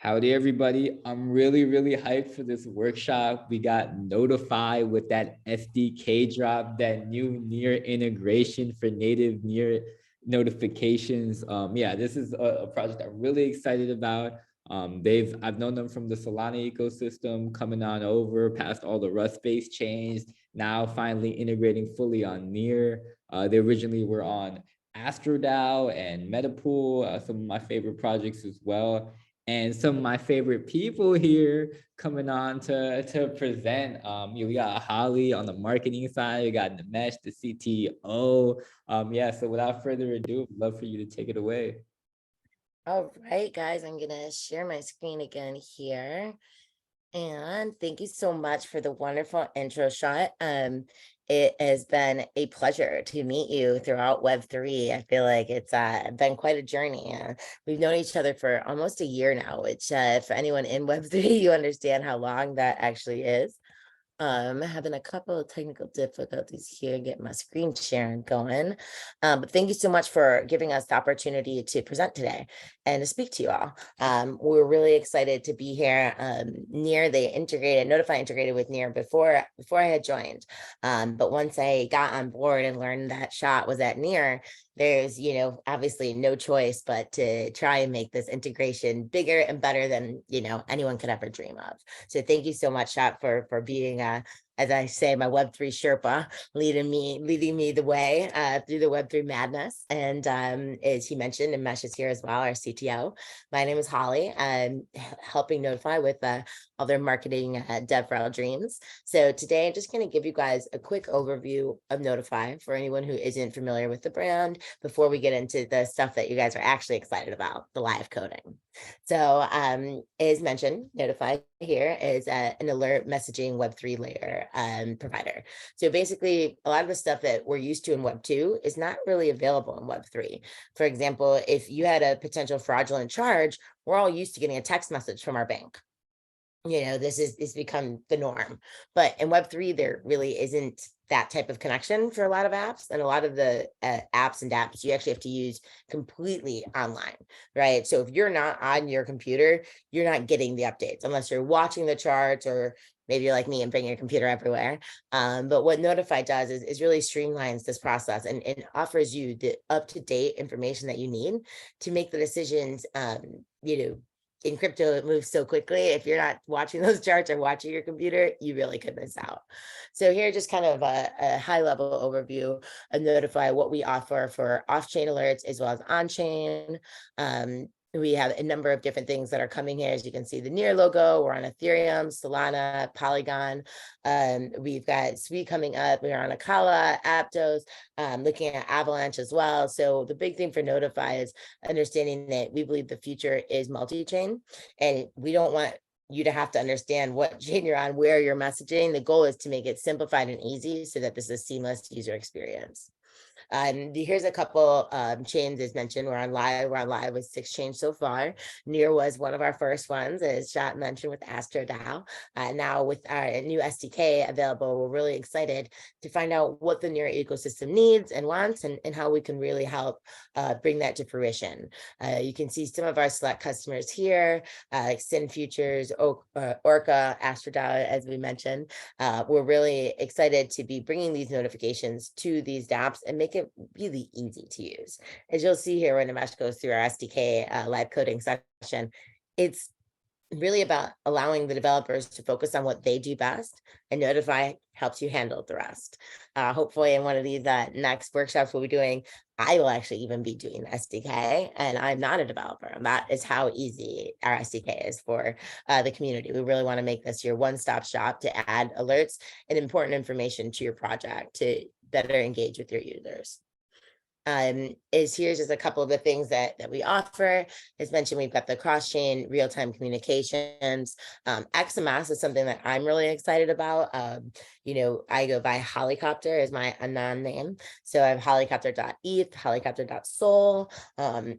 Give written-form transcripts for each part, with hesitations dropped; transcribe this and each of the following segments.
Howdy, everybody. I'm really hyped for this workshop. We got Notifi with that SDK drop, that new near integration for native near notifications. Yeah, this is a project I'm really excited about. I've known them from the Solana ecosystem, coming on over past all the Rust-based chains, now finally integrating fully on Near. They originally were on AstroDAO and Metapool, some of my favorite projects as well. And some of my favorite people here coming on to present. We got Holly on the marketing side. We got Nimesh, the CTO. Yeah. So without further ado, I'd love for you to take it away. All right, guys, I'm gonna share my screen again here. And thank you so much for the wonderful intro shot. It has been a pleasure to meet you throughout Web3. I feel like it's been quite a journey. We've known each other for almost a year now, which for anyone in Web3, you understand how long that actually is. Having a couple of technical difficulties here, get my screen sharing going. But thank you so much for giving us the opportunity to present today and to speak to you all. We're really excited to be here. Near the integrated, Notifi integrated with Near before I had joined. But once I got on board and learned that Shot was at Near, there's, obviously no choice but to try and make this integration bigger and better than, anyone could ever dream of. So thank you so much, Shot, for being, as I say, my Web3 Sherpa, leading me the way through the Web3 madness. And as he mentioned, and Mesh is here as well, our CTO. My name is Holly. I'm helping Notifi with all their marketing dev for all dreams. So today I'm just going to give you guys a quick overview of Notifi for anyone who isn't familiar with the brand before we get into the stuff that you guys are actually excited about, the live coding. So as mentioned, Notifi here is an alert messaging Web3 layer provider. So basically, a lot of the stuff that we're used to in Web2 is not really available in Web3. For example, if you had a potential fraudulent charge, we're all used to getting a text message from our bank. This is become the norm. But in Web3, there really isn't that type of connection for a lot of apps. And a lot of the apps and dApps you actually have to use completely online, right? So if you're not on your computer, you're not getting the updates unless you're watching the charts, or maybe you're like me and bring your computer everywhere. But what Notifi does is really streamlines this process and offers you the up-to-date information that you need to make the decisions, in crypto, it moves so quickly. If you're not watching those charts or watching your computer, you really could miss out. So here, just kind of a high level overview of Notifi, what we offer for off-chain alerts as well as on-chain. We have a number of different things that are coming here. As you can see, the Near logo, we're on Ethereum, Solana, Polygon. We've got Sui coming up. We're on Akala, Aptos, looking at Avalanche as well. So the big thing for Notifi is understanding that we believe the future is multi-chain, and we don't want you to have to understand what chain you're on, where you're messaging. The goal is to make it simplified and easy so that this is a seamless user experience. Here's a couple chains as mentioned. We're on live with 6 chains so far. Near was one of our first ones, as Shot mentioned, with AstroDAO. Now with our new SDK available, we're really excited to find out what the Near ecosystem needs and wants, and how we can really help bring that to fruition. You can see some of our select customers here, like Sin Futures, Orca, AstroDAO, as we mentioned. We're really excited to be bringing these notifications to these dApps and make it really easy to use. As you'll see here when Nimesh goes through our SDK live coding session, it's really about allowing the developers to focus on what they do best, and Notifi helps you handle the rest. Hopefully in one of these next workshops we'll be doing, I will actually even be doing the SDK, and I'm not a developer. And that is how easy our SDK is for the community. We really want to make this your one-stop shop to add alerts and important information to your project to better engage with your users. Here's just a couple of the things that we offer. As mentioned, we've got the cross-chain real-time communications. XMS is something that I'm really excited about. I go by Helicopter as my anon name. So I have helicopter.eth, helicopter.soul. And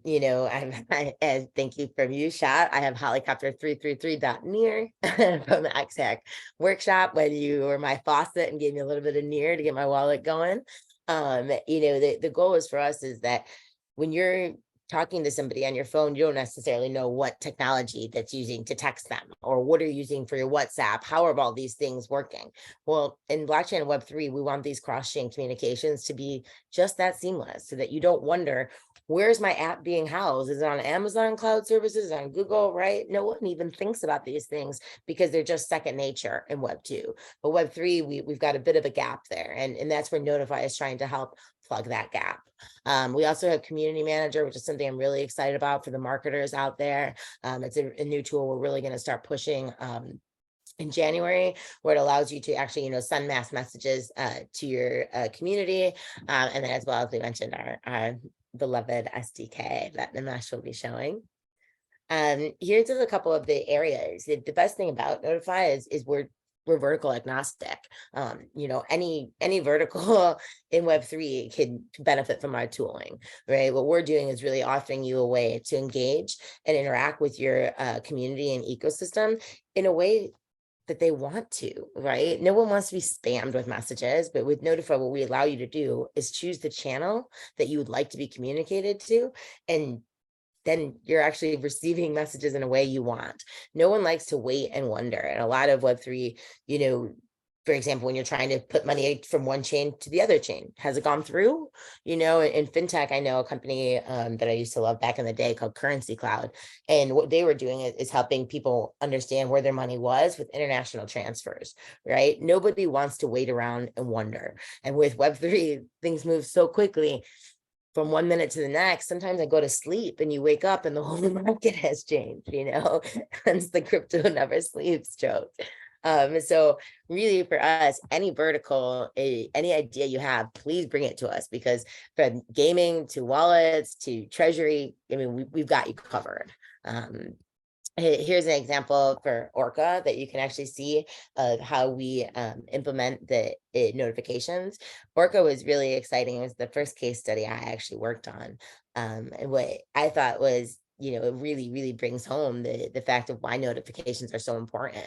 thank you from you, Shot. I have helicopter333.near from the XHack workshop when you were my faucet and gave me a little bit of near to get my wallet going. The goal is for us is that when you're talking to somebody on your phone, you don't necessarily know what technology that's using to text them, or what are you using for your WhatsApp? How are all these things working? Well, in blockchain and Web3, we want these cross-chain communications to be just that seamless, so that you don't wonder, where's my app being housed? Is it on Amazon cloud services, on Google, right? No one even thinks about these things because they're just second nature in Web2. But Web3, we've got a bit of a gap there. And that's where Notifi is trying to help plug that gap. We also have Community Manager, which is something I'm really excited about for the marketers out there. It's a new tool we're really going to start pushing in January, where it allows you to actually, send mass messages to your community. And then, as well as we mentioned, our beloved SDK that Nimesh will be showing. Here's just a couple of the areas. The best thing about Notifi is we're vertical agnostic. Any vertical in Web3 can benefit from our tooling, right? What we're doing is really offering you a way to engage and interact with your community and ecosystem in a way that they want to, right? No one wants to be spammed with messages, but with Notify, what we allow you to do is choose the channel that you would like to be communicated to, and then you're actually receiving messages in a way you want. No one likes to wait and wonder. And a lot of Web3, for example, when you're trying to put money from one chain to the other chain, has it gone through? In fintech, I know a company that I used to love back in the day called Currency Cloud. And what they were doing is helping people understand where their money was with international transfers, right? Nobody wants to wait around and wonder. And with Web3, things move so quickly from 1 minute to the next. Sometimes I go to sleep and you wake up and the whole market has changed, hence the crypto never sleeps joke. So really for us, any vertical, any idea you have, please bring it to us, because from gaming to wallets to treasury, we've got you covered. Here's an example for Orca that you can actually see of how we implement the notifications. Orca was really exciting. It was the first case study I actually worked on. And what I thought was, it really, really brings home the fact of why notifications are so important.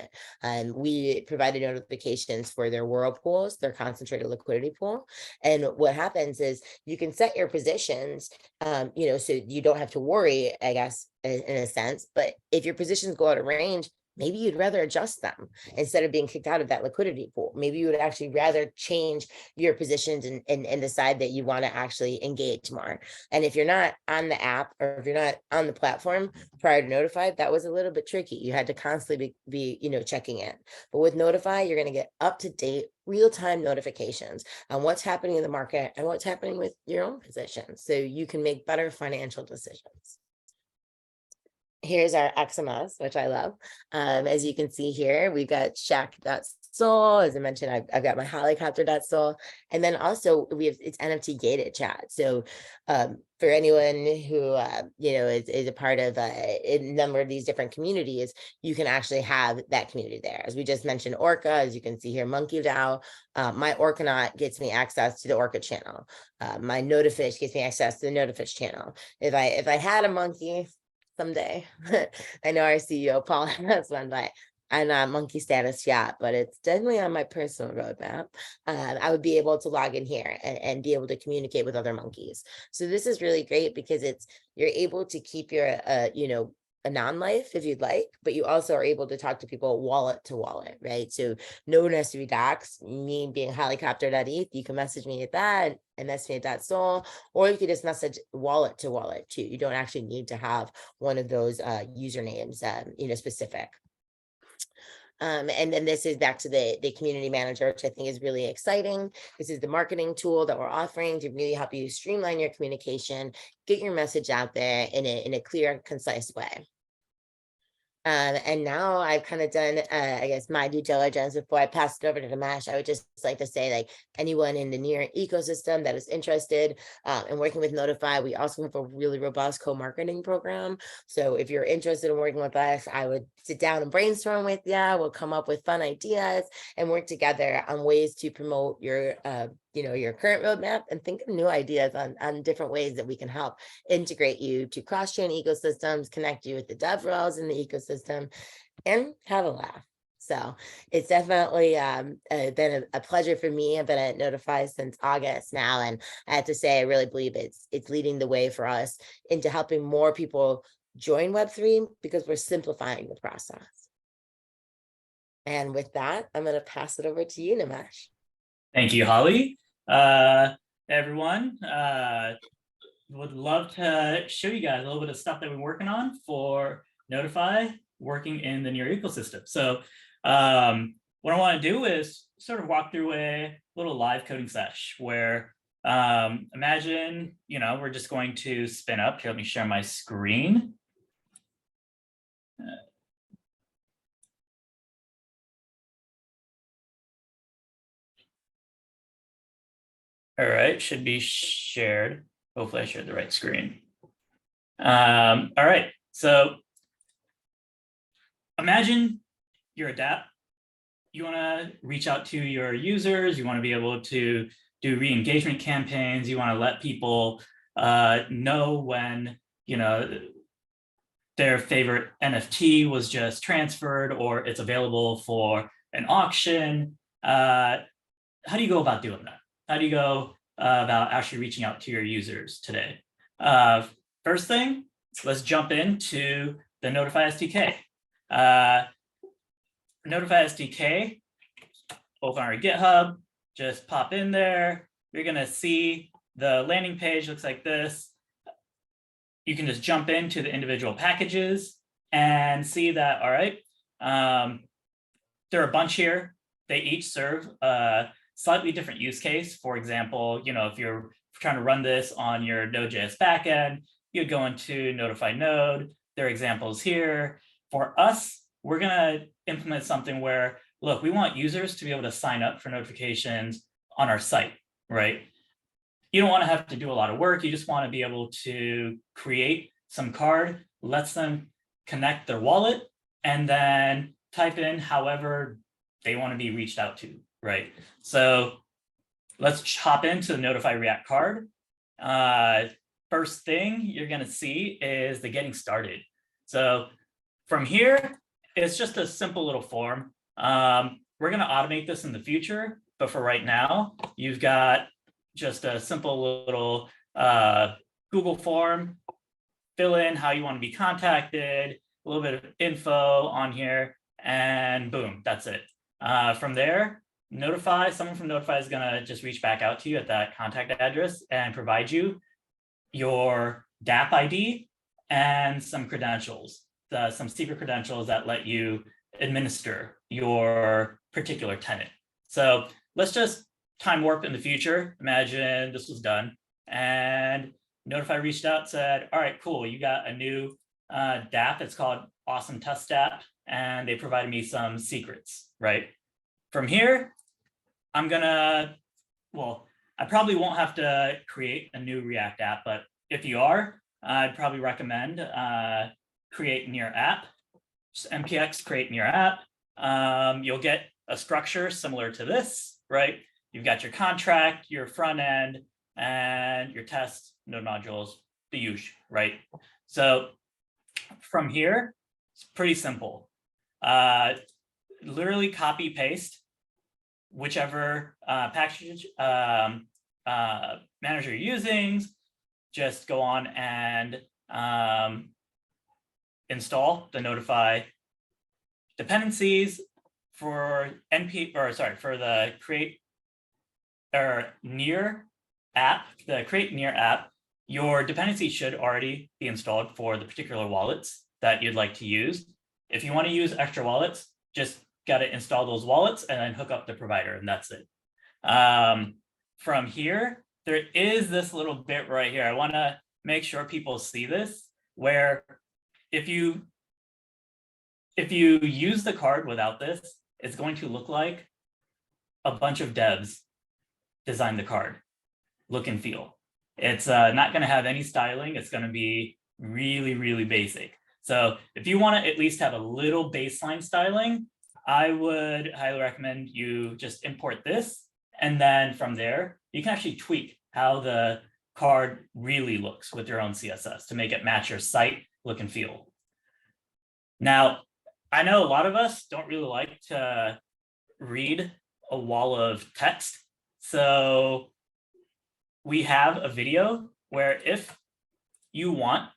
We provided notifications for their whirlpools, their concentrated liquidity pool. And what happens is you can set your positions, so you don't have to worry, I guess, in a sense. But if your positions go out of range, maybe you'd rather adjust them instead of being kicked out of that liquidity pool. Maybe you would actually rather change your positions and decide that you want to actually engage more. And if you're not on the app, or if you're not on the platform prior to Notify, that was a little bit tricky. You had to constantly be checking in. But with Notify, you're going to get up to date real-time notifications on what's happening in the market and what's happening with your own positions, so you can make better financial decisions. Here's our XMS, which I love. As you can see here, we've got Shack.soul. As I mentioned, I've got my helicopter.soul. And then also it's NFT gated chat. So for anyone who, is a part of a number of these different communities, you can actually have that community there. As we just mentioned, Orca, as you can see here, Monkey DAO. My Orcanaut gets me access to the Orca channel. My Notifish gets me access to the Notifish channel. If I had a monkey, someday. I know our CEO Paul has one, but I'm not monkey status yet, but it's definitely on my personal roadmap. I would be able to log in here and be able to communicate with other monkeys. So this is really great because you're able to keep your a non-life if you'd like, but you also are able to talk to people wallet to wallet, right? So no one has to be doxxed. Me being helicopter.eth, you can message me at that and message me at .soul, or you could just message wallet to wallet too. You don't actually need to have one of those usernames, specific. And then this is back to the community manager, which I think is really exciting. This is the marketing tool that we're offering to really help you streamline your communication, get your message out there in a clear, concise way. And now I've kind of done, I guess, my due diligence before I pass it over to Dimash. I would just like to say, like, anyone in the near ecosystem that is interested in working with Notify, we also have a really robust co-marketing program. So if you're interested in working with us, I would sit down and brainstorm with you. We'll come up with fun ideas and work together on ways to promote your your current roadmap, and think of new ideas on different ways that we can help integrate you to cross-chain ecosystems, connect you with the DevRels in the ecosystem, and have a laugh. So it's definitely been a pleasure for me. I've been at Notifi since August now, and I have to say I really believe it's leading the way for us into helping more people join Web3 because we're simplifying the process. And with that, I'm going to pass it over to you, Nimesh. Thank you, Holly. Everyone, would love to show you guys a little bit of stuff that we're working on for Notifi working in the Near ecosystem. So what I want to do is sort of walk through a little live coding sesh where imagine, we're just going to spin up. Here, let me share my screen. All right, should be shared. Hopefully I shared the right screen. All right, so imagine you're a dApp. You want to reach out to your users. You want to be able to do re-engagement campaigns. You want to let people know when, their favorite NFT was just transferred or it's available for an auction. How do you go about doing that? How do you go about actually reaching out to your users today? First thing, let's jump into the Notifi SDK. Notifi SDK, open our GitHub, just pop in there. You're gonna see the landing page looks like this. You can just jump into the individual packages and see that, all right, there are a bunch here. They each serve a slightly different use case. For example, if you're trying to run this on your Node.js backend, you'd go into Notifi Node. There are examples here. For us, we're gonna implement something where, look, we want users to be able to sign up for notifications on our site, right? You don't want to have to do a lot of work. You just want to be able to create some card, lets them connect their wallet, and then type in however they want to be reached out to, right? So let's hop into the Notifi React card. First thing you're going to see is the getting started. So from here, it's just a simple little form. We're going to automate this in the future, but for right now, you've got just a simple little Google form. Fill in how you want to be contacted, a little bit of info on here, and boom, that's it. From there, someone from Notifi is going to just reach back out to you at that contact address and provide you your dApp ID and some credentials, some secret credentials that let you administer your particular tenant. So let's just time warp in the future. Imagine this was done and Notifi reached out, said, all right, cool, you got a new dApp. It's called Awesome Test dApp, and they provided me some secrets, right? From here, I probably won't have to create a new React app, but if you are, I'd probably recommend create near app, just npx create near app. You'll get a structure similar to this, right? You've got your contract, your front end, and your test node modules, the usual, right? So from here, it's pretty simple. Literally copy paste whichever package manager you're using. Just go on and install the Notifi dependencies for the create or near app, the create near app. Your dependency should already be installed for the particular wallets that you'd like to use. If you want to use extra wallets, just got to install those wallets and then hook up the provider, and that's it. From here, there is this little bit right here. I want to make sure people see this, where if you use the card without this, it's going to look like a bunch of devs designed the card, look and feel. It's not going to have any styling. It's going to be really, really basic. So if you want to at least have a little baseline styling, I would highly recommend you just import this. And then from there, you can actually tweak how the card really looks with your own CSS to make it match your site look and feel. Now, I know a lot of us don't really like to read a wall of text. So we have a video where if you want,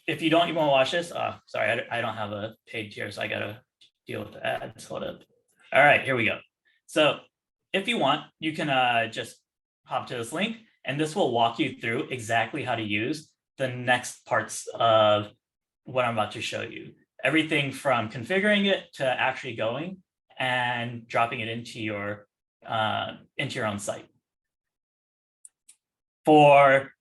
if you don't even want to watch this, sorry, I don't have a page here, so I gotta deal with the ads. Hold up. All right, here we go. So if you want, you can just hop to this link, and this will walk you through exactly how to use the next parts of what I'm about to show you. Everything from configuring it to actually going and dropping it into your own site. For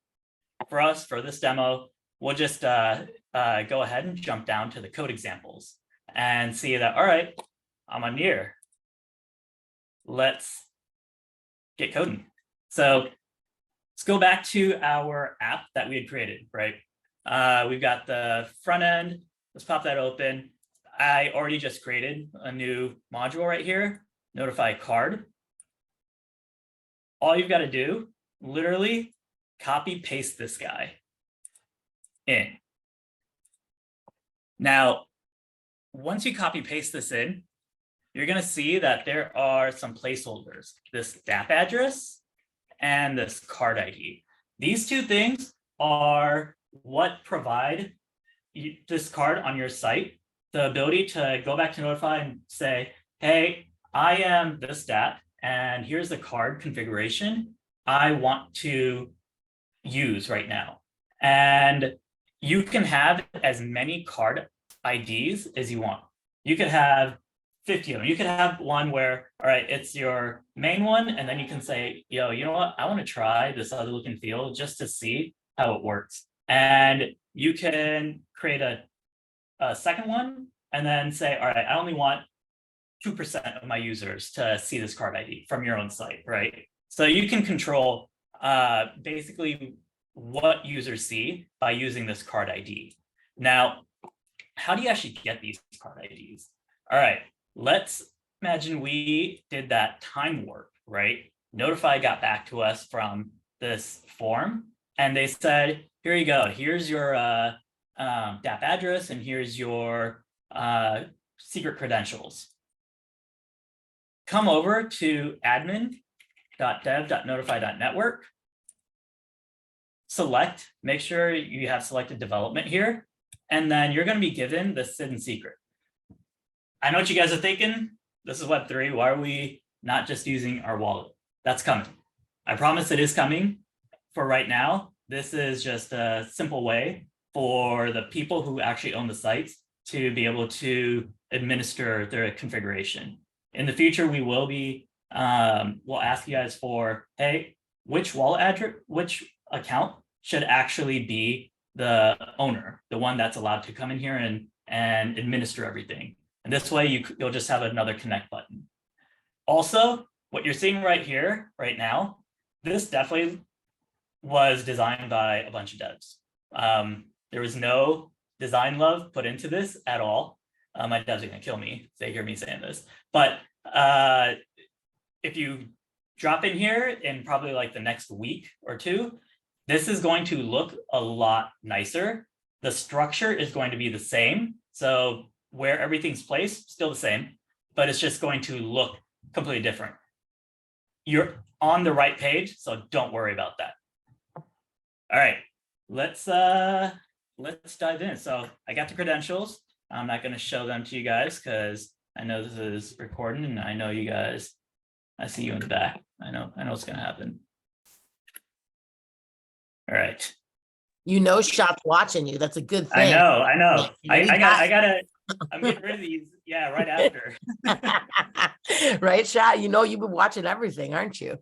us, for this demo, we'll just go ahead and jump down to the code examples and see that, all right, I'm on near. Let's get coding. So let's go back to our app that we had created, right? We've got the front end. Let's pop that open. I already just created a new module right here, notify card. All you've got to do, literally copy paste this guy in. Now, once you copy paste this in, you're going to see that there are some placeholders, this dApp address and this card ID. These two things are what provide this card on your site the ability to go back to Notifi and say, hey, I am this dApp, and here's the card configuration I want to use right now. And you can have as many card IDs as you want. You could have 50 of them. You could have one where, all right, it's your main one, and then you can say, yo, you know what? I want to try this other look and feel just to see how it works. And you can create a second one and then say, all right, I only want 2% of my users to see this card ID from your own site, right? So you can control basically what users see by using this card ID. Now, how do you actually get these card IDs? All right, let's imagine we did that time warp, right? Notifi got back to us from this form, and they said, here you go. Here's your dApp address, and here's your secret credentials. Come over to admin.dev.notifi.network. Select, make sure you have selected development here, and then you're going to be given the hidden secret. I know what you guys are thinking. This is Web3. Why are we not just using our wallet? That's coming. I promise it is coming. For right now, this is just a simple way for the people who actually own the sites to be able to administer their configuration. In the future, we will be, we'll ask you guys for, hey, which wallet address, which account should actually be the owner, the one that's allowed to come in here and administer everything. And this way you'll just have another connect button. Also, what you're seeing right here, right now, this definitely was designed by a bunch of devs. There was no design love put into this at all. My devs are gonna kill me if they hear me saying this. But if you drop in here in probably like the next week or two, this is going to look a lot nicer. The structure is going to be the same. So where everything's placed, still the same, but it's just going to look completely different. You're on the right page, so don't worry about that. All right, let's dive in. So I got the credentials. I'm not going to show them to you guys because I know this is recording, and I know you guys. I see you in the back. I know what's going to happen. All right. You know, Shop's watching you. That's a good thing. I know. I gotta. I'm getting rid of these. Yeah, right after. Right, Shop? You know, you've been watching everything, aren't you?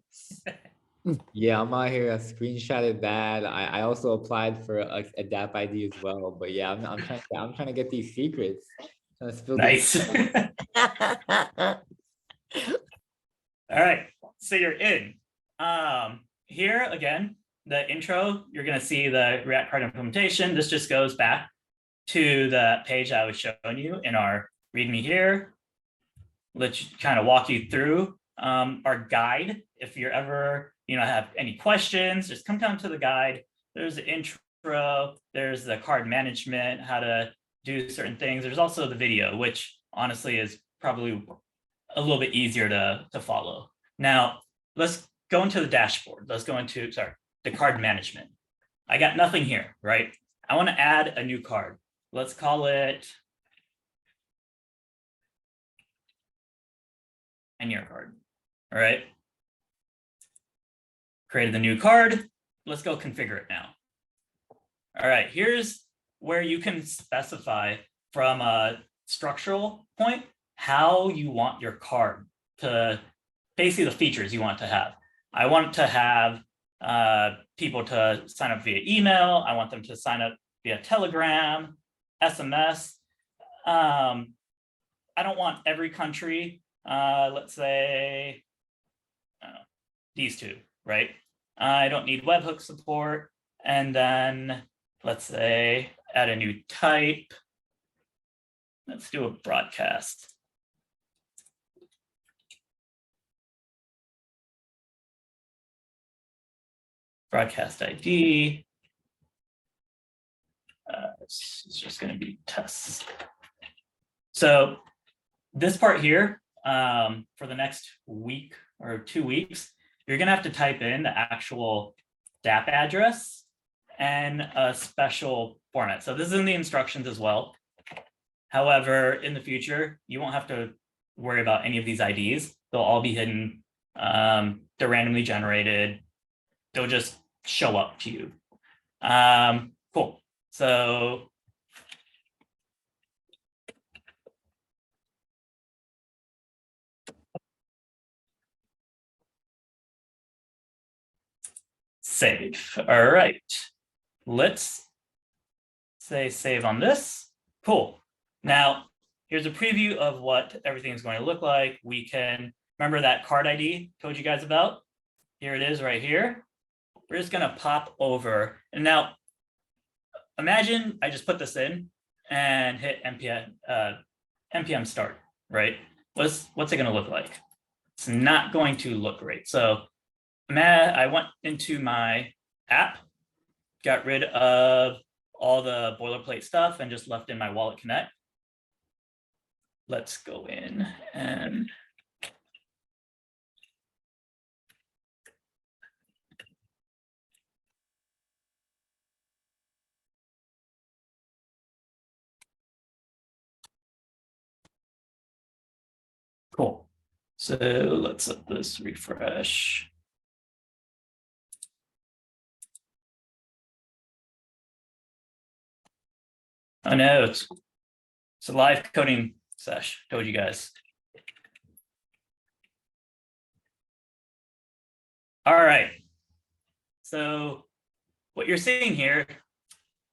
Yeah, I'm out here. I screenshotted that. I also applied for a dApp ID as well. But yeah, I'm trying to get these secrets. Nice. All right, so you're in. Here again, the intro. You're gonna see the React card implementation. This just goes back to the page I was showing you in our README here. Let's kind of walk you through our guide. If you're ever, have any questions, just come down to the guide. There's the intro, there's the card management, how to do certain things. There's also the video, which honestly is probably a little bit easier to follow. Now, let's go into the dashboard. Let's go into, the card management. I got nothing here, right? I want to add a new card. Let's call it a year card. All right. Created the new card. Let's go configure it now. All right, here's where you can specify from a structural point how you want your card to, basically the features you want to have. I want to have people to sign up via email. I want them to sign up via Telegram, SMS. I don't want every country, let's say these two, right? I don't need webhook support. And then let's say add a new type. Let's do a broadcast. Broadcast ID. It's just going to be tests. So this part here, for the next week or 2 weeks, you're going to have to type in the actual dApp address and a special format. So this is in the instructions as well. However, in the future, you won't have to worry about any of these IDs. They'll all be hidden. They're randomly generated. They'll just show up to you. Cool. So save. All right. Let's say save on this. Cool. Now, here's a preview of what everything is going to look like. We can remember that card ID I told you guys about. Here it is right here. We're just going to pop over. And now, imagine I just put this in and hit npm start, right? What's it going to look like? It's not going to look great. So I went into my app, got rid of all the boilerplate stuff and just left in my Wallet Connect. Let's go in and cool. So let's let this refresh. Oh no, it's a live coding sesh, told you guys. All right. So what you're seeing here,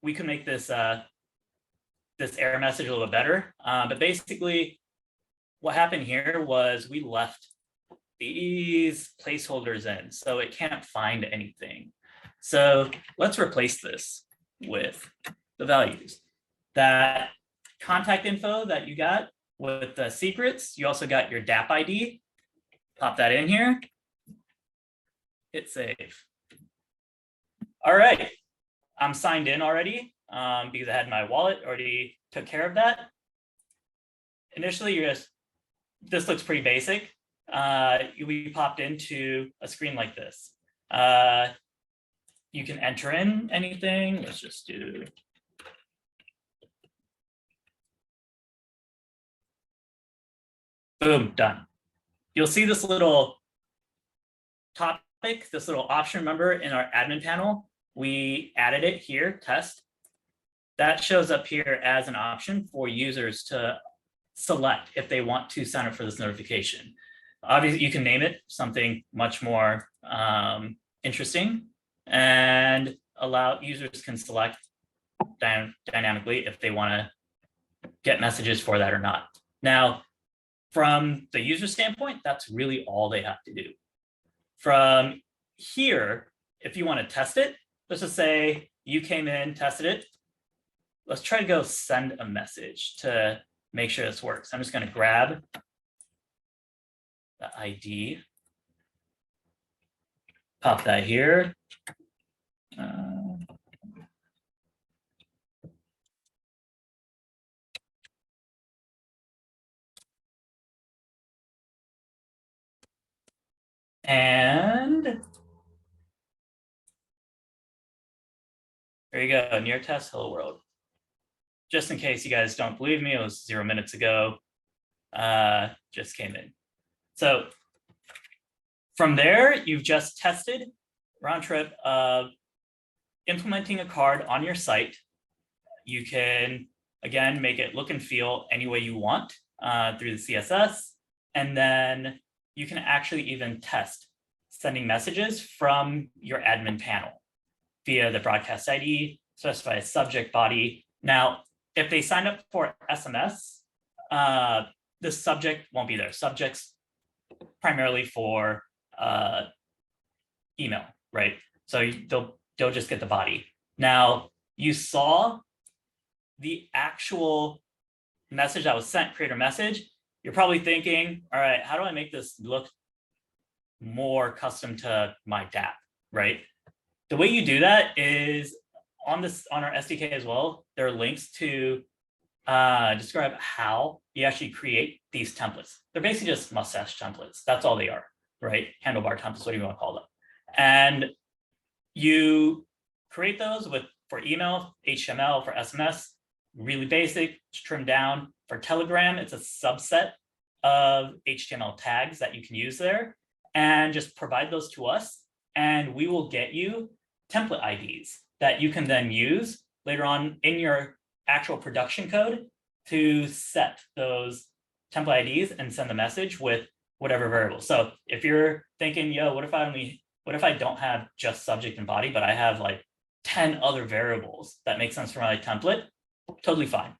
we can make this this error message a little bit better. But basically, what happened here was we left these placeholders in, so it can't find anything. So let's replace this with the values. That contact info that you got with the secrets, you also got your dApp ID. Pop that in here. Hit save. All right, I'm signed in already because I had my wallet already took care of that. Initially, this looks pretty basic. You'll be popped into a screen like this. You can enter in anything. Let's just do. Boom, done. You'll see this little topic, this little option, remember, in our admin panel. We added it here, test. That shows up here as an option for users to select if they want to sign up for this notification. Obviously, you can name it something much more interesting and allow users can select dynamically if they want to get messages for that or not. Now, from the user standpoint, that's really all they have to do. From here, if you want to test it, let's just say you came in, tested it. Let's try to go send a message to make sure this works. I'm just going to grab the ID, pop that here. And there you go, near test, hello world. Just in case you guys don't believe me, it was 0 minutes ago. Just came in. So from there, you've just tested round trip of implementing a card on your site. You can, again, make it look and feel any way you want through the CSS. And then you can actually even test sending messages from your admin panel via the broadcast ID, specify a subject body. Now, if they sign up for SMS, the subject won't be there. Subjects primarily for email, right? So they'll just get the body. Now, you saw the actual message that was sent, creator message. You're probably thinking, all right, how do I make this look more custom to my dApp, right? The way you do that is on our SDK as well. There are links to describe how you actually create these templates. They're basically just mustache templates. That's all they are, right? Handlebar templates, what do you want to call them? And you create those for email, HTML, for SMS, really basic, trimmed down. For Telegram, it's a subset of HTML tags that you can use there, and just provide those to us, and we will get you template IDs that you can then use later on in your actual production code to set those template IDs and send the message with whatever variable. So if you're thinking, yo, what if I don't have just subject and body, but I have like 10 other variables that make sense for my template? Totally fine.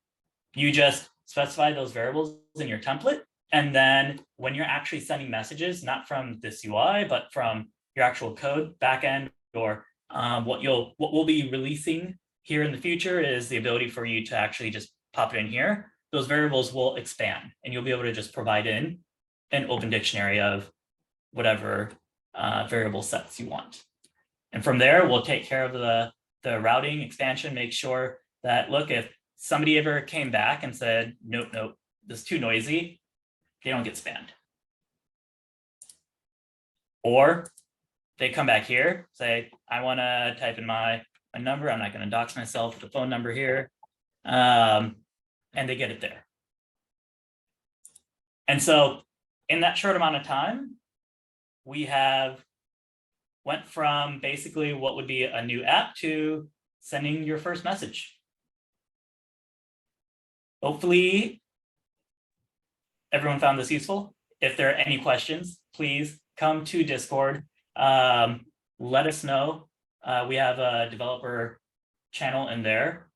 You just specify those variables in your template. And then when you're actually sending messages, not from this UI, but from your actual code backend, or what we'll be releasing here in the future is the ability for you to actually just pop it in here. Those variables will expand, and you'll be able to just provide in an open dictionary of whatever variable sets you want. And from there, we'll take care of the routing expansion, make sure that, look, if somebody ever came back and said, nope, this is too noisy, they don't get spammed. Or they come back here, say, I want to type in my number. I'm not going to dox myself with the phone number here. And they get it there. And so in that short amount of time, we have went from basically what would be a new app to sending your first message. Hopefully, everyone found this useful. If there are any questions, please come to Discord. Let us know. We have a developer channel in there.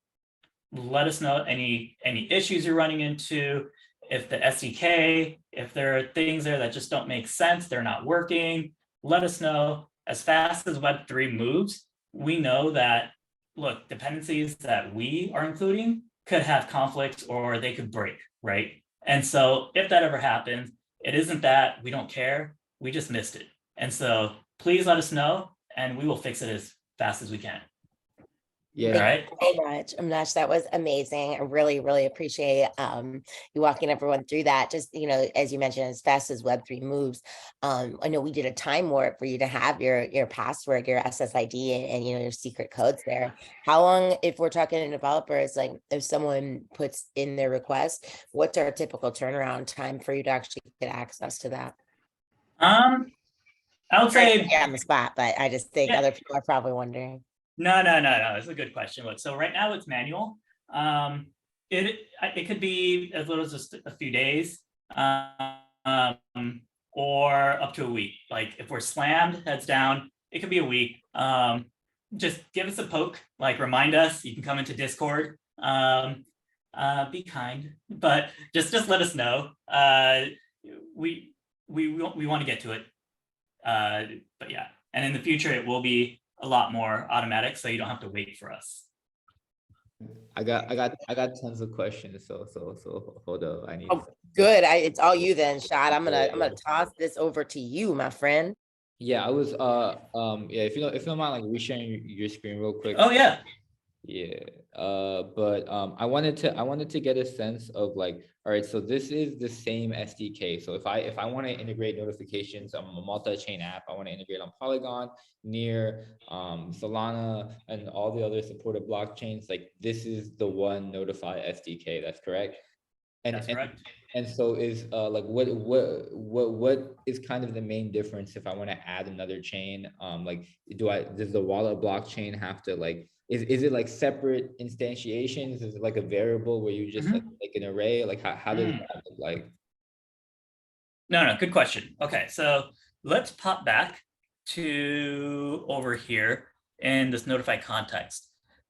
Let us know any issues you're running into. If the SDK, if there are things there that just don't make sense, they're not working, let us know. As fast as Web3 moves, we know that, look, dependencies that we are including could have conflicts or they could break, right? And so if that ever happens, it isn't that we don't care, we just missed it. And so please let us know, and we will fix it as fast as we can. Yeah. Thank Right. you so much, Amnash. That was amazing. I really, really appreciate you walking everyone through that. Just, as you mentioned, as fast as Web3 moves, I know we did a time warp for you to have your password, your SSID, and your secret codes there. How long, if we're talking to developers, like if someone puts in their request, what's our typical turnaround time for you to actually get access to that? I would say on the spot, but I just think other people are probably wondering. No. It's a good question. Look, so right now it's manual. It could be as little as just a few days, or up to a week. Like if we're slammed, heads down, it could be a week. Just give us a poke, like remind us. You can come into Discord. Be kind, but just let us know. We want to get to it. But yeah, and in the future it will be a lot more automatic, so you don't have to wait for us. I got tons of questions. So hold up. I need. Oh, good. It's all you then, Shad. I'm gonna toss this over to you, my friend. Yeah, I was yeah. If you don't mind, like resharing your screen real quick. Oh yeah. Yeah, but I wanted to get a sense of like, all right, so this is the same SDK. So if I want to integrate notifications, I'm a multi-chain app. I want to integrate on Polygon, Near, Solana, and all the other supported blockchains. Like this is the one Notify SDK. That's correct. That's correct. And so is like what is kind of the main difference if I want to add another chain? Like does the wallet blockchain have to like is it like separate instantiations? Is it like a variable where you just like an array? Like how does that look like? No, good question. Okay, so let's pop back to over here in this notify context.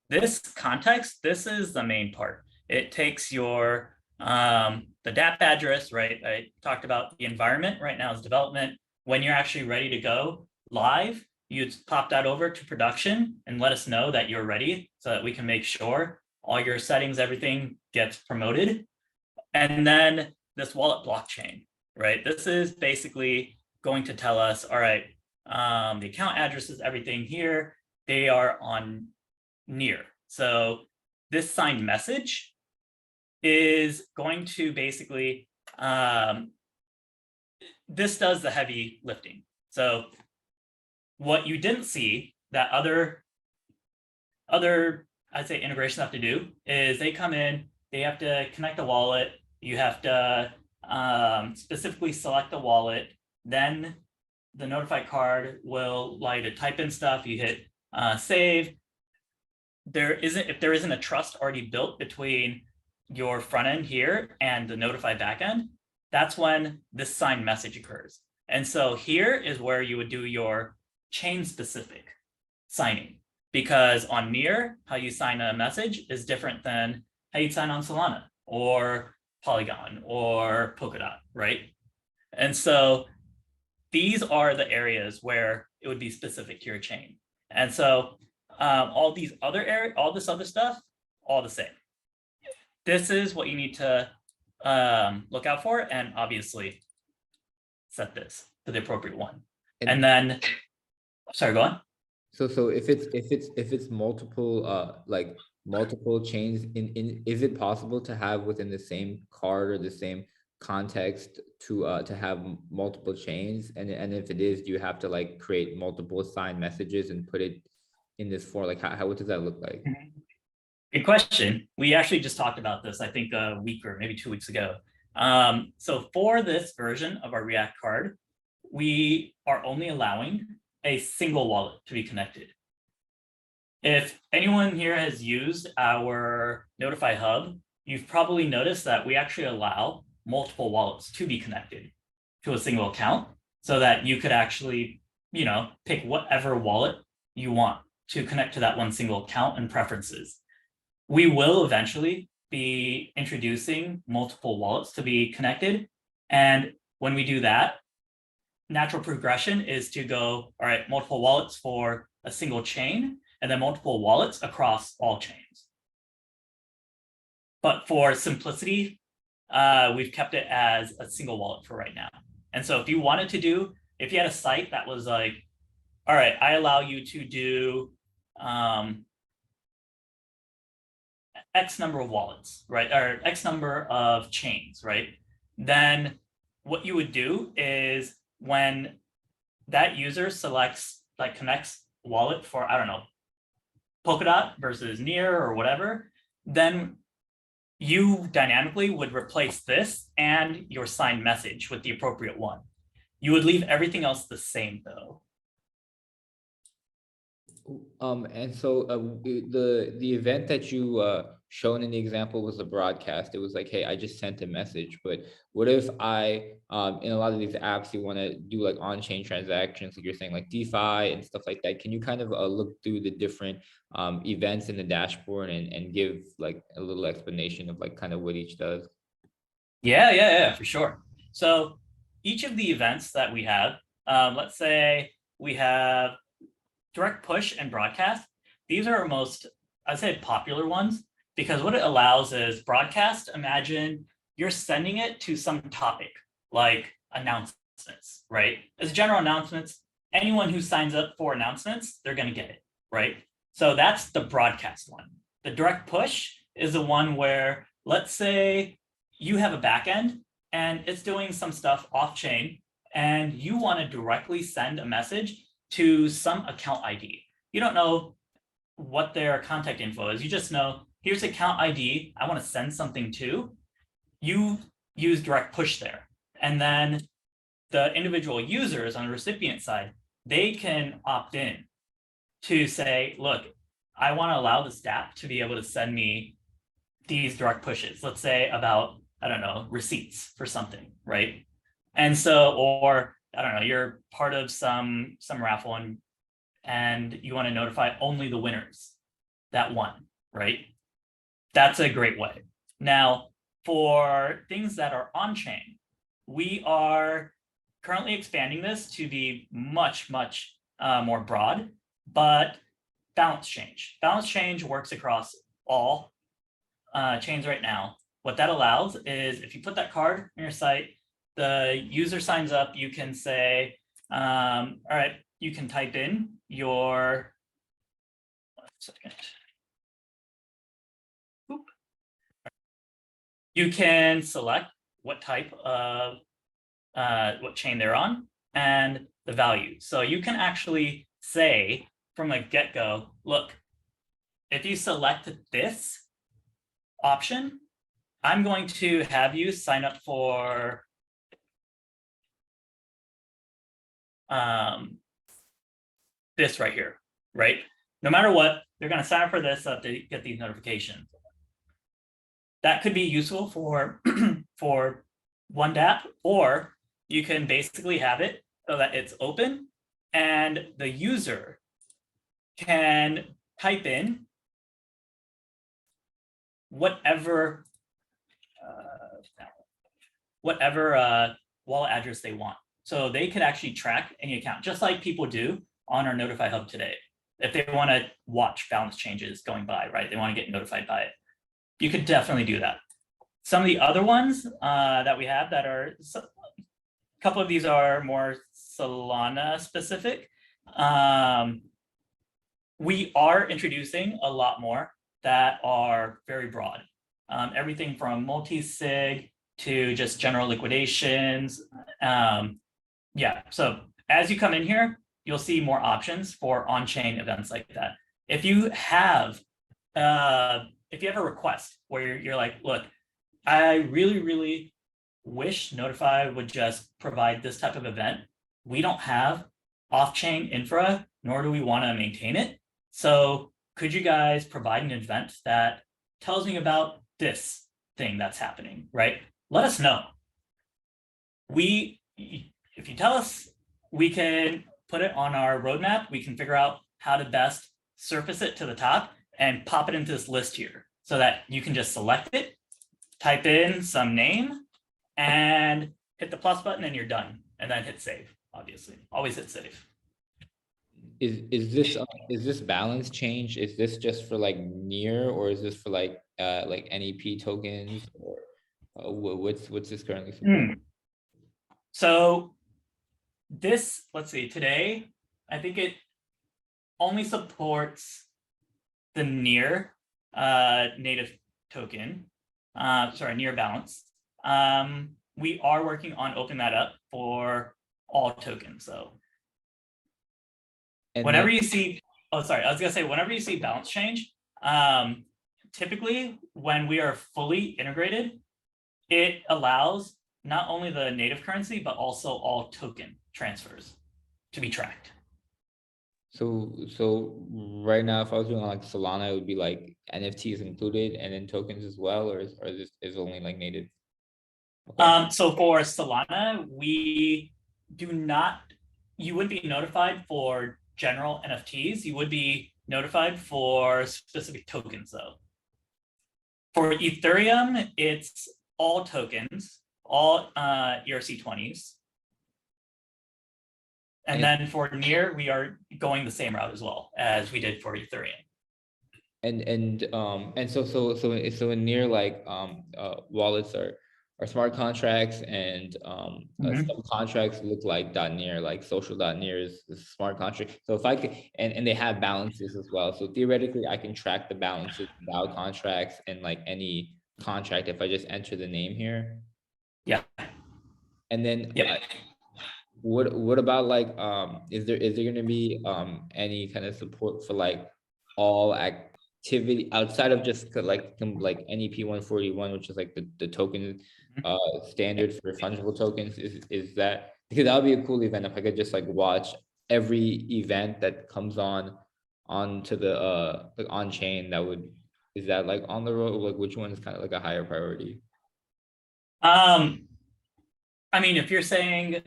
This context, this is the main part. It takes your the dApp address, right? I talked about the environment right now is development. When you're actually ready to go live, you pop that over to production and let us know that you're ready so that we can make sure all your settings, everything gets promoted. And then this wallet blockchain, right? This is basically going to tell us, all right, the account addresses, everything here, they are on Near. So this signed message is going to basically, this does the heavy lifting. So what you didn't see that other I'd say integrations have to do is they come in, they have to connect the wallet, you have to specifically select the wallet, then the notify card will allow you to type in stuff, you hit save. If there isn't a trust already built between your front end here and the notify backend, that's when this signed message occurs. And so here is where you would do your chain specific signing, because on Near, how you sign a message is different than how you sign on Solana or Polygon or Polkadot, right? And so these are the areas where it would be specific to your chain. And so all this other stuff, all the same. This is what you need to look out for, and obviously set this to the appropriate one. And then, sorry, go on. So if it's multiple like multiple chains is it possible to have within the same card or the same context to have multiple chains, and if it is, do you have to like create multiple signed messages and put it in this form? Like how what does that look like? Good question. We actually just talked about this, I think a week or maybe 2 weeks ago. So for this version of our React card, we are only allowing a single wallet to be connected. If anyone here has used our Notify Hub, you've probably noticed that we actually allow multiple wallets to be connected to a single account so that you could actually, pick whatever wallet you want to connect to that one single account and preferences. We will eventually be introducing multiple wallets to be connected. And when we do that, natural progression is to go, all right, multiple wallets for a single chain, and then multiple wallets across all chains. But for simplicity, we've kept it as a single wallet for right now. And so if you had a site that was like, all right, I allow you to do X number of wallets, right? Or X number of chains, right? Then what you would do is when that user connects wallet for, I don't know, Polkadot versus Near or whatever, then you dynamically would replace this and your signed message with the appropriate one. You would leave everything else the same though. And so the event that you shown in the example was a broadcast. It was like, hey, I just sent a message. But what if I in a lot of these apps you want to do like on-chain transactions, like you're saying, like DeFi and stuff like that? Can you kind of look through the different events in the dashboard and give like a little explanation of like kind of what each does? Yeah, for sure. So each of the events that we have, let's say we have direct push and broadcast. These are our most, I'd say, popular ones, because what it allows is broadcast. Imagine you're sending it to some topic like announcements, right? As general announcements, anyone who signs up for announcements, they're going to get it, right? So that's the broadcast one. The direct push is the one where, let's say you have a backend and it's doing some stuff off chain and you want to directly send a message to some account ID. You don't know what their contact info is. You just know, here's account ID I want to send something to. You use direct push there. And then the individual users on the recipient side, they can opt in to say, look, I want to allow this dApp to be able to send me these direct pushes, let's say about, I don't know, receipts for something, right? And so, or I don't know, you're part of some raffle and you want to notify only the winners that won, right? That's a great way. Now, for things that are on chain, we are currently expanding this to be much more broad, but balance change. Balance change works across all chains right now. What that allows is if you put that card on your site, the user signs up, you can say, all right, you can type in your, you can select what type of, what chain they're on and the value. So you can actually say from a get-go, look, if you select this option, I'm going to have you sign up for this right here, right? No matter what, they're going to sign up for this so they get these notifications. That could be useful for for one dApp, or you can basically have it so that it's open and the user can type in whatever wallet address they want. So they could actually track any account, just like people do on our Notifi hub today. If they want to watch balance changes going by, right? They want to get notified by it. You could definitely do that. Some of the other ones that we have that are, a couple of these are more Solana specific. We are introducing a lot more that are very broad. Everything from multi-sig to just general liquidations. Yeah, so as you come in here, you'll see more options for on-chain events like that. If you have a request where you're like, look, I really wish Notifi would just provide this type of event. We don't have off-chain infra, nor do we want to maintain it. So could you guys provide an event that tells me about this thing that's happening, right? Let us know. If you tell us, we can put it on our roadmap. We can figure out how to best surface it to the top and pop it into this list here so that you can just select it, type in some name, and hit the plus button and you're done. And then hit save, obviously. Always hit save. Is this balance change? Is this just for like near, or is this for like NEP tokens, or what's this currently for? So this, let's see, today, I think it only supports the near native token, near balance. We are working on opening that up for all tokens. So and whenever you see, whenever you see balance change, typically when we are fully integrated, it allows not only the native currency, but also all token transfers to be tracked. So right now, if I was doing like Solana, it would be like NFTs included and then tokens as well, or this is only like native? Okay. So for Solana, we do not, you wouldn't be notified for general NFTs. You would be notified for specific tokens though. For Ethereum, it's all tokens, all ERC20s. And then for near, we are going the same route as well as we did for Ethereum. And so in near, like wallets are smart contracts, and Mhm. some contracts look like .near, like social.near is a smart contract. So if I could, and they have balances as well. So theoretically, I can track the balances without contracts and like any contract if I just enter the name here. Yeah. And then Yep. what about like is there going to be any kind of support for like all activity outside of just like NEP 141, which is like the token standard for fungible tokens? Is that, because that would be a cool event if I could just like watch every event that comes onto the like on chain. That would, is that like on the road, like which one is kind of like a higher priority? I mean, if you're saying,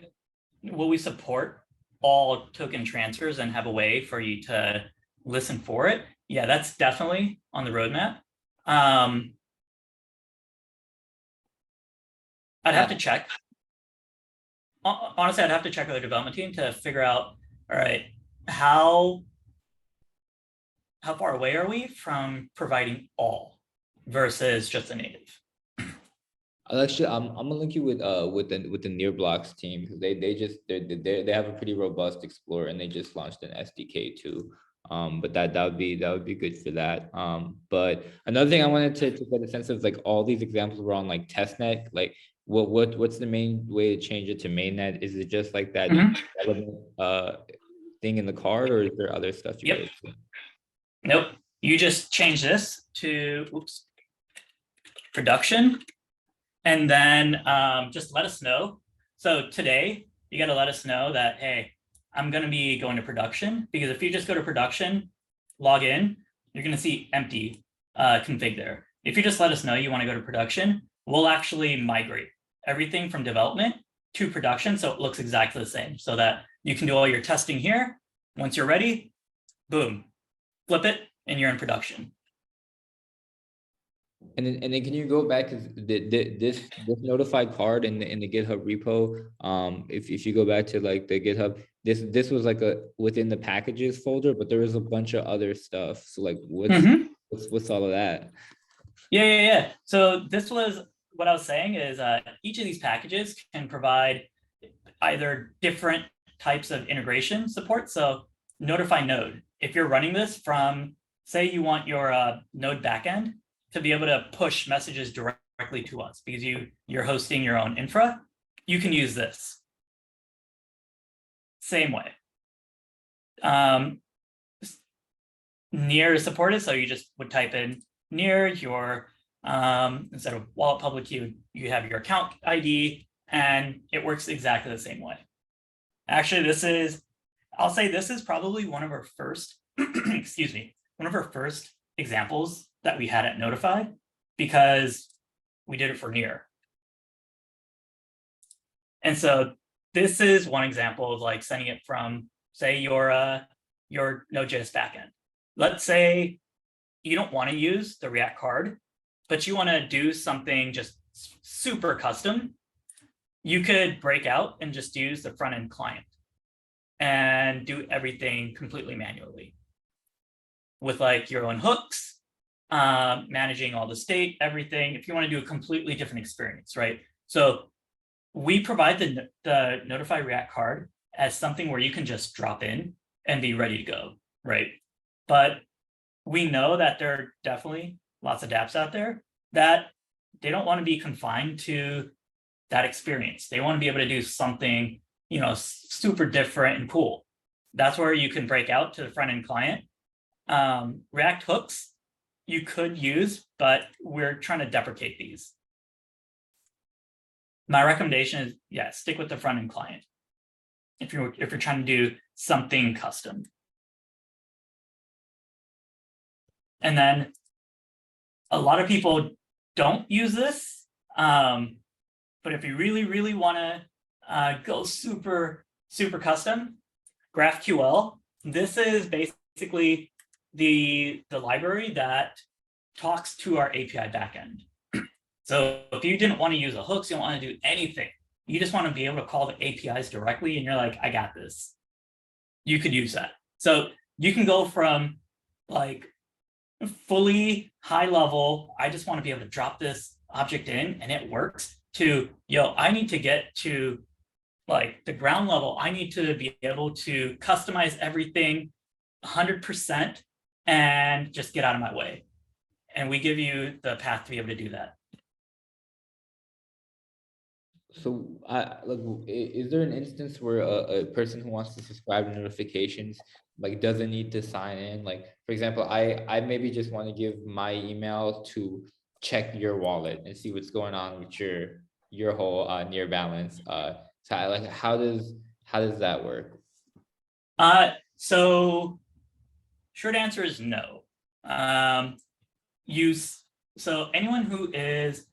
will we support all token transfers and have a way for you to listen for it? Yeah, that's definitely on the roadmap. I'd have to check. Honestly, I'd have to check with the development team to figure out, all right, how far away are we from providing all versus just a native? I'll actually, I'm gonna link you with the Near Blocks team, because they have a pretty robust Explorer, and they just launched an SDK too. But that would be good for that. But another thing I wanted to get a sense of, like all these examples were on like testnet. Like what's the main way to change it to mainnet? Is it just like that thing in the card, or is there other stuff you guys see? Nope. You just change this to production, and then just let us know. So today, you got to let us know that, hey, I'm going to be going to production, because if you just go to production, log in, you're going to see empty config there. If you just let us know you want to go to production, we'll actually migrate everything from development to production so it looks exactly the same, so that you can do all your testing here. Once you're ready, boom, flip it, and you're in production. And then can you go back, because this notified card in the GitHub repo, if you go back to like the GitHub, this was like a within the packages folder, but there was a bunch of other stuff. So like what's all of that? Yeah. So this was what I was saying is each of these packages can provide either different types of integration support. So Notify Node, if you're running this from, say you want your Node backend to be able to push messages directly to us because you're hosting your own infra, you can use this. Same way. Near is supported, so you just would type in near your instead of wallet public key, you have your account ID, and it works exactly the same way. Actually, I'll say this is probably one of our first, excuse me, one of our first examples that we had at Notify, because we did it for near. And so this is one example of like sending it from, say, your Node.js backend. Let's say you don't want to use the React card, but you want to do something just super custom. You could break out and just use the front end client and do everything completely manually with like your own hooks, managing all the state, everything. If you want to do a completely different experience, right? So we provide the Notify React card as something where you can just drop in and be ready to go, right? But we know that there are definitely lots of dApps out there that they don't want to be confined to that experience. They want to be able to do something, super different and cool. That's where you can break out to the front end client. React hooks you could use, but we're trying to deprecate these. My recommendation is, yeah, stick with the front end client if you're trying to do something custom. And then a lot of people don't use this, but if you really, really want to go super, super custom, GraphQL, this is basically the library that talks to our API backend. So if you didn't want to use the hooks, you don't want to do anything, you just want to be able to call the APIs directly, and you're like, I got this. You could use that. So you can go from like fully high level, I just want to be able to drop this object in and it works, to, yo, I need to get to like the ground level. I need to be able to customize everything 100% and just get out of my way. And we give you the path to be able to do that. So, like, is there an instance where a person who wants to subscribe to notifications like doesn't need to sign in? Like, for example, I maybe just want to give my email to check your wallet and see what's going on with your whole near balance. So like, how does that work? So short answer is no. So anyone who is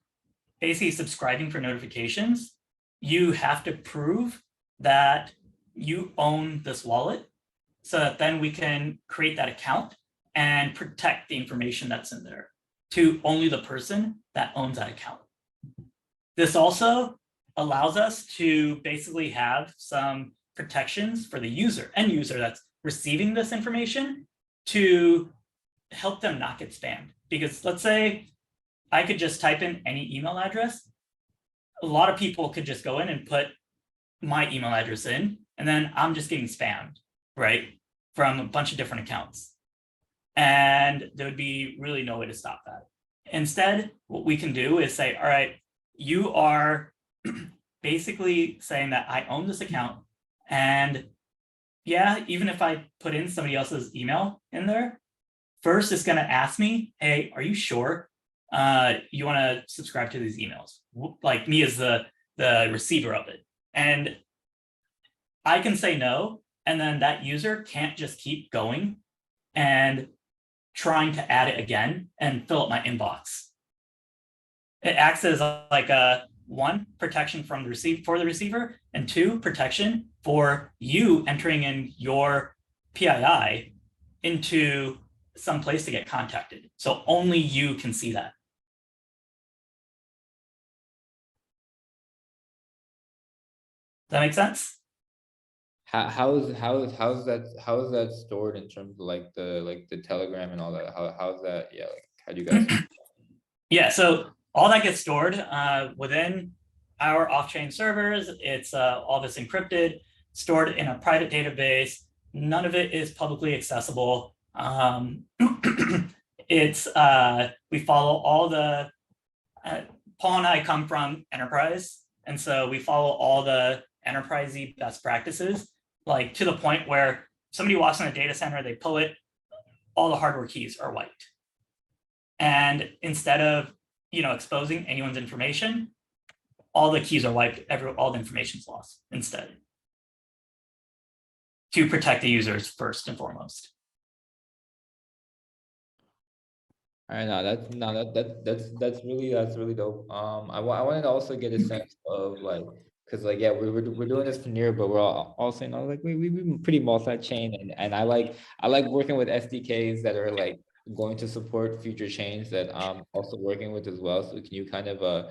basically subscribing for notifications, you have to prove that you own this wallet so that then we can create that account and protect the information that's in there to only the person that owns that account. This also allows us to basically have some protections for the user, end user that's receiving this information, to help them not get spammed. Because let's say I could just type in any email address. A lot of people could just go in and put my email address in, and then I'm just getting spammed, right? From a bunch of different accounts. And there would be really no way to stop that. Instead, what we can do is say, all right, you are basically saying that I own this account. And yeah, even if I put in somebody else's email in there, first it's going to ask me, hey, are you sure you want to subscribe to these emails? Like me as the receiver of it. And I can say no, and then that user can't just keep going and trying to add it again and fill up my inbox. It acts as like a one, protection from the receiver, and two, protection for you entering in your PII into some place to get contacted. So only you can see that. Does that make sense? How is that stored in terms of like the Telegram and all that? How's that? Yeah, like how do you guys? Yeah, so all that gets stored within our off-chain servers. It's all this encrypted, stored in a private database. None of it is publicly accessible. It's we follow all the Paul and I come from enterprise, and so we follow all the enterprisey best practices, like to the point where somebody walks in a data center, they pull it, all the hardware keys are wiped. And instead of exposing anyone's information, all the keys are wiped, all the information's lost instead, to protect the users first and foremost. All right, that's really dope. I wanted to also get a sense of like, because like, yeah, we're doing this for near, but we're also like we've been pretty multi-chain, and I like working with SDKs that are like going to support future chains that I'm also working with as well. So can you kind of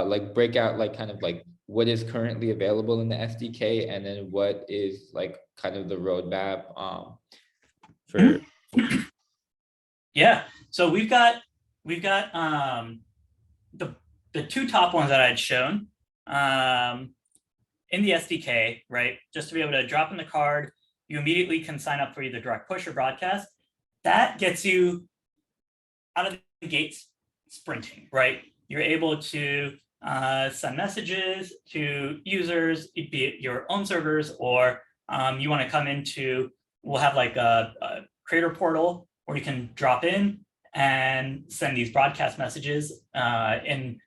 like break out like kind of like what is currently available in the SDK, and then what is like kind of the roadmap for Yeah, so we've got the two top ones that I had shown in the SDK, right? Just to be able to drop in the card, you immediately can sign up for either direct push or broadcast. That gets you out of the gates sprinting, right? You're able to send messages to users, be it your own servers, or you want to come into, we'll have like a creator portal where you can drop in and send these broadcast messages from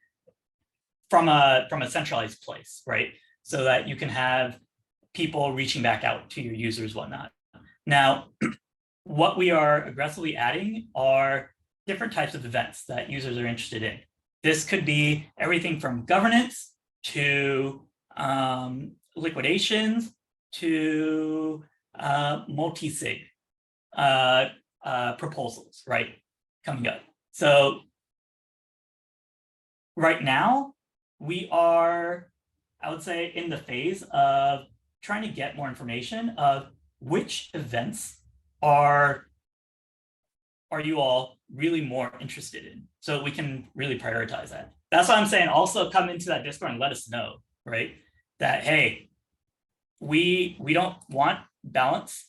a centralized place, right? So that you can have people reaching back out to your users, whatnot. Now, what we are aggressively adding are different types of events that users are interested in. This could be everything from governance to liquidations to multi-sig proposals, right? Coming up. So right now, we are, I would say, in the phase of trying to get more information of which events are you all really more interested in, so we can really prioritize that. That's what I'm saying. Also come into that Discord and let us know, right? That, hey, we don't want balance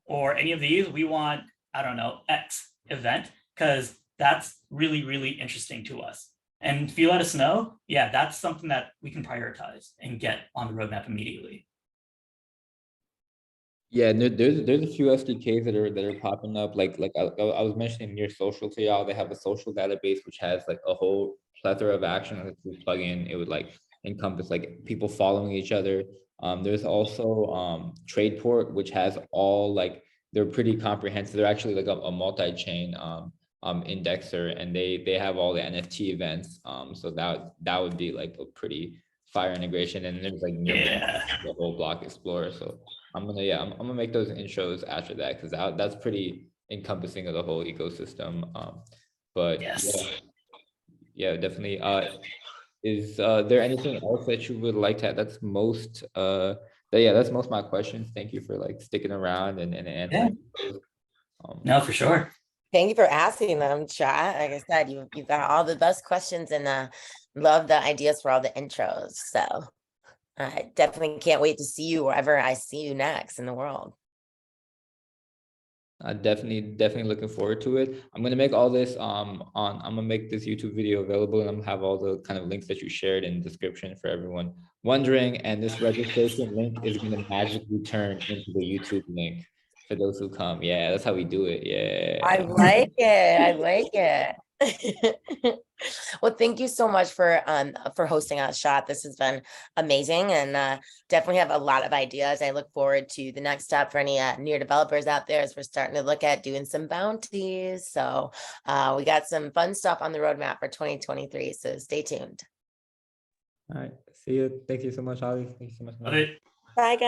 or any of these. We want, I don't know, X event, because that's really, really interesting to us. And if you let us know, yeah, that's something that we can prioritize and get on the roadmap immediately. Yeah, there's a few SDKs that are popping up. Like I was mentioning near social to y'all, they have a social database which has like a whole plethora of actions that you plug in. It would like encompass like people following each other. There's also Tradeport, which has all like they're pretty comprehensive. They're actually like a multi-chain indexer, and they have all the NFT events. So that would be like a pretty fire integration. And there's like Yeah. the whole block explorer. So I'm gonna make those intros after that, because that's pretty encompassing of the whole ecosystem. But Yes. yeah, definitely. Is there anything else that you would like to add? That's most that's most of my questions. Thank you for like sticking around and answering those. No, for sure. Thank you for asking them, chat. Like I said, you've got all the best questions, and love the ideas for all the intros. So I definitely can't wait to see you wherever I see you next in the world. Definitely looking forward to it. I'm gonna make all this I'm gonna make this YouTube video available, and I'm gonna have all the kind of links that you shared in the description for everyone wondering. And this registration link is gonna magically turn into the YouTube link for those who come. Yeah, that's how we do it. I Yeah. like it. I like it. Well, thank you so much for hosting us, Shot. This has been amazing, and definitely have a lot of ideas. I look forward to the next step for any near developers out there, as we're starting to look at doing some bounties. So we got some fun stuff on the roadmap for 2023. So stay tuned. All right. See you. Thank you so much, Ali. Thank you so much. Love it. Bye, guys.